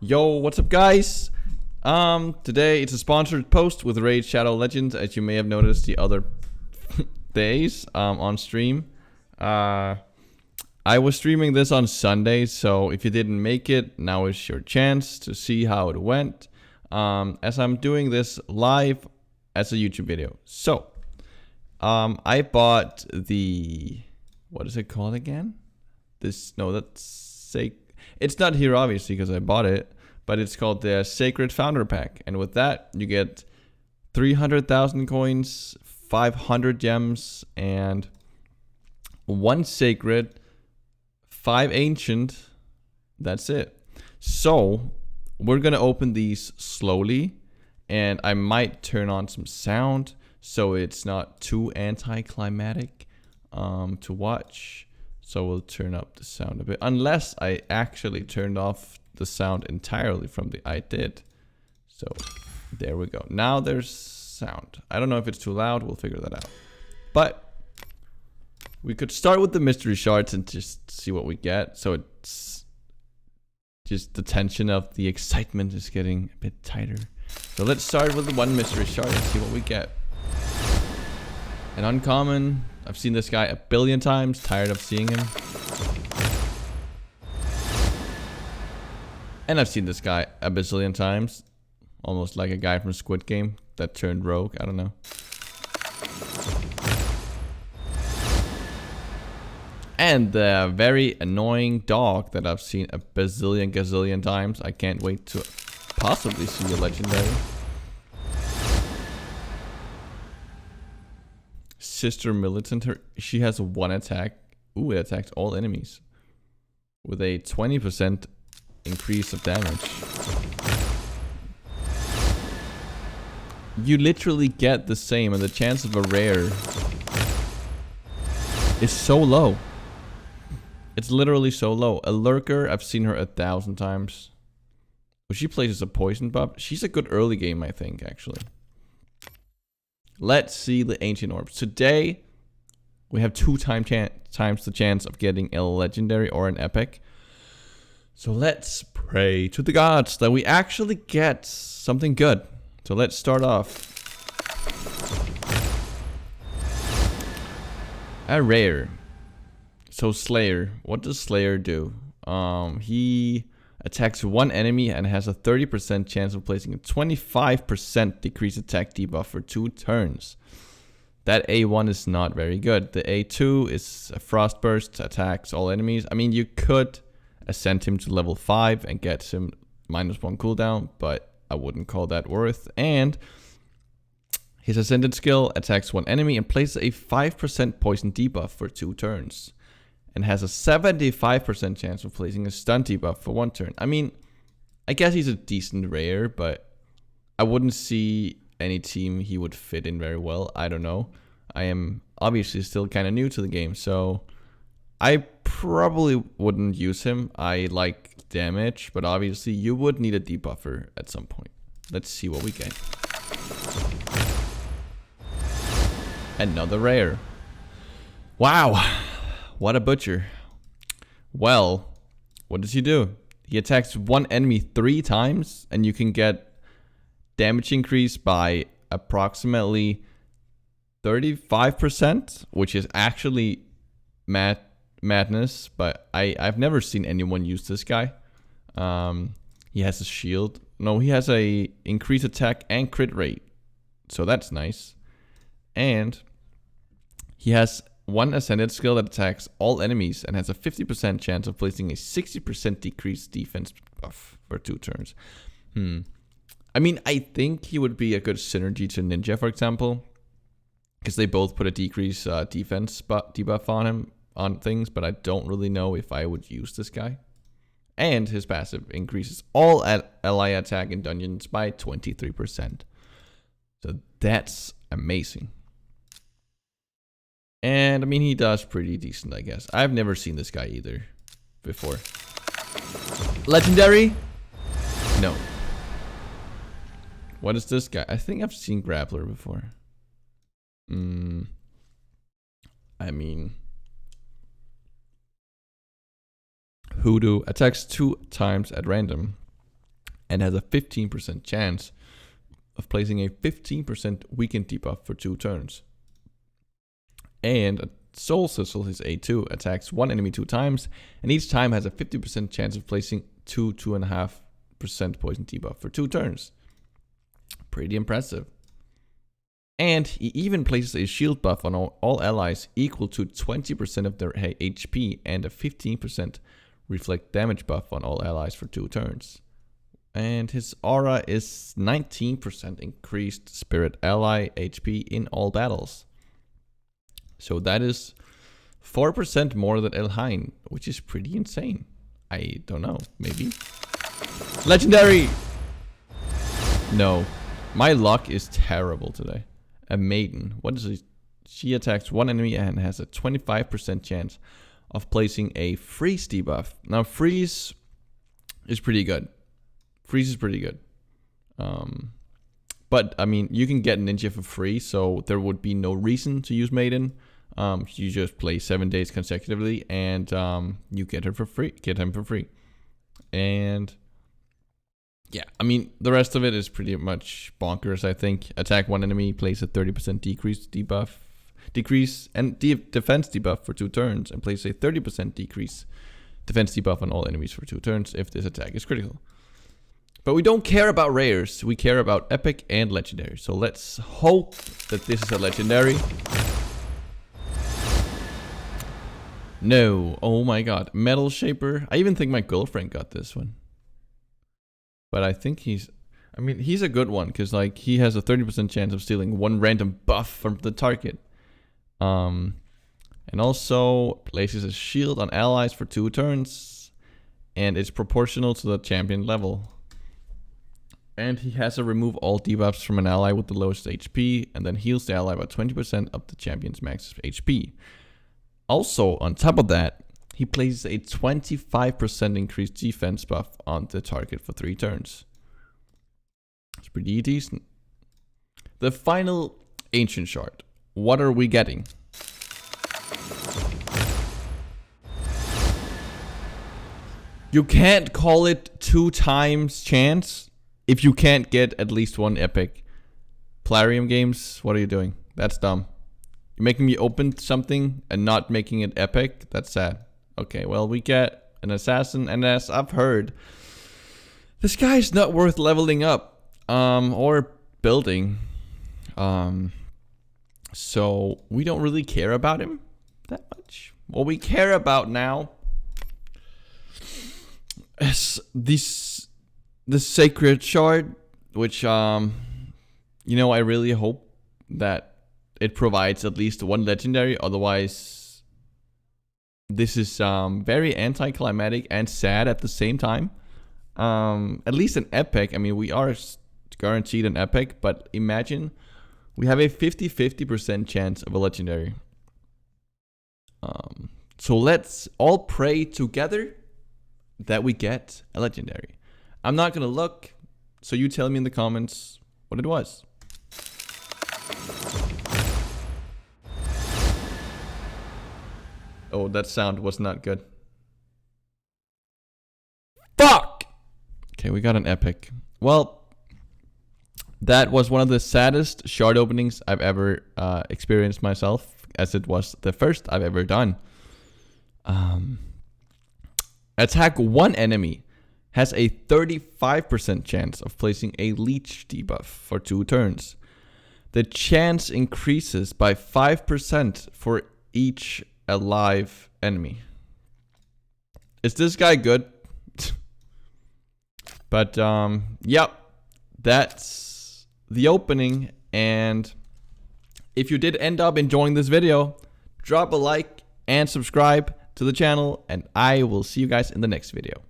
Yo, what's up, guys? Today it's a sponsored post with Raid Shadow Legends, as you may have noticed the other days on stream. I was streaming this on Sunday, so if you didn't make it, now is your chance to see how it went. As I'm doing this live as a YouTube video. So, I bought the, what is it called again? It's not here obviously because I bought it, but it's called the Sacred Founder Pack. And with that, you get 300,000 coins, 500 gems, and 1 sacred, 5 ancient. That's it. So we're gonna open these slowly, and I might turn on some sound so it's not too anticlimactic to watch. So we'll turn up the sound a bit, unless I actually turned off the sound entirely from the I did. So there we go. Now there's sound. I don't know if it's too loud. We'll figure that out. But we could start with the mystery shards and just see what we get. So it's just the tension of the excitement is getting a bit tighter. So let's start with the 1 mystery shard and see what we get. An uncommon. I've seen this guy a billion times, tired of seeing him. And I've seen this guy a bazillion times. Almost like a guy from Squid Game that turned rogue, I don't know. And the very annoying dog that I've seen a bazillion gazillion times. I can't wait to possibly see a legendary. Sister Militant, she has 1 attack. Ooh, it attacks all enemies with a 20% increase of damage. You literally get the same, and the chance of a rare is so low. It's literally so low. A lurker, I've seen her 1,000 times. Well, she plays as a poison buff. She's a good early game, I think, actually. Let's see the ancient orbs. Today, we have 2 times the chance of getting a legendary or an epic. So let's pray to the gods that we actually get something good. So let's start off. A rare. So Slayer. What does Slayer do? He attacks 1 enemy and has a 30% chance of placing a 25% decreased attack debuff for 2 turns. That A1 is not very good. The A2 is a frost burst, attacks all enemies. I mean, you could ascend him to level 5 and get him -1 cooldown, but I wouldn't call that worth. And his ascended skill attacks 1 enemy and places a 5% poison debuff for 2 turns. And has a 75% chance of placing a stun debuff for 1 turn. I mean, I guess he's a decent rare, but I wouldn't see any team he would fit in very well. I don't know. I am obviously still kind of new to the game, so I probably wouldn't use him. I like damage, but obviously you would need a debuffer at some point. Let's see what we get. Another rare. Wow. What a butcher. Well, what does he do? He attacks 1 enemy 3 times, and you can get damage increase by approximately 35%, which is actually madness, but I've never seen anyone use this guy. He has a shield. No, he has a increased attack and crit rate, so that's nice. And he has 1 ascended skill that attacks all enemies and has a 50% chance of placing a 60% decreased defense buff for 2 turns. I mean, I think he would be a good synergy to Ninja, for example, because they both put a decreased defense debuff on him, on things, but I don't really know if I would use this guy. And his passive increases all ally attack in dungeons by 23%. So that's amazing. And I mean, he does pretty decent, I guess. I've never seen this guy either before. Legendary? No. What is this guy? I think I've seen Grappler before. I mean, Hoodoo attacks 2 times at random. and has a 15% chance of placing a 15% weakened debuff for 2 turns. And a Soul Sizzle, his A2, attacks one enemy 2 times, and each time has a 50% chance of placing 2.5% poison debuff for 2 turns. Pretty impressive. And he even places a shield buff on all allies equal to 20% of their HP and a 15% reflect damage buff on all allies for 2 turns. And his aura is 19% increased spirit ally HP in all battles. So that is 4% more than Elhain, which is pretty insane. I don't know, maybe. Legendary! No, my luck is terrible today. A maiden. What is it? She attacks one enemy and has a 25% chance of placing a freeze debuff. Now freeze is pretty good. Freeze is pretty good. But I mean, you can get Ninja for free, so there would be no reason to use Maiden. You just play 7 days consecutively, and you get her for free. Get him for free. And yeah, I mean, the rest of it is pretty much bonkers, I think. Attack one enemy, place a 30% decrease and defense debuff for 2 turns, and place a 30% decrease defense debuff on all enemies for 2 turns if this attack is critical. But we don't care about rares, we care about epic and legendary. So let's hope that this is a legendary. No, oh my god, Metal Shaper. I even think my girlfriend got this one. But I think he's a good one, because like he has a 30% chance of stealing one random buff from the target. And also places a shield on allies for 2 turns, and it's proportional to the champion level. And he has to remove all debuffs from an ally with the lowest HP, and then heals the ally by 20% of the champion's max HP. Also, on top of that, he places a 25% increased defense buff on the target for 3 turns. It's pretty decent. The final Ancient Shard. What are we getting? You can't call it 2 times chance if you can't get at least 1 epic. Plarium Games, what are you doing? That's dumb. You're making me open something and not making it epic? That's sad. Okay, well, we get an assassin, and as I've heard, this guy's not worth leveling up or building. So we don't really care about him that much. What we care about now is the Sacred Shard, which I really hope that it provides at least 1 legendary. Otherwise, this is very anticlimactic and sad at the same time. At least an epic. I mean, we are guaranteed an epic, but imagine we have a 50-50% chance of a legendary. So let's all pray together that we get a legendary. I'm not gonna look, so you tell me in the comments what it was. Oh, that sound was not good. Fuck! Okay, we got an epic. Well, that was one of the saddest shard openings I've ever experienced myself, as it was the first I've ever done. Attack one enemy has a 35% chance of placing a leech debuff for 2 turns. The chance increases by 5% for each alive enemy. Is this guy good? But yep, that's the opening. And if you did end up enjoying this video, drop a like and subscribe to the channel, and I will see you guys in the next video.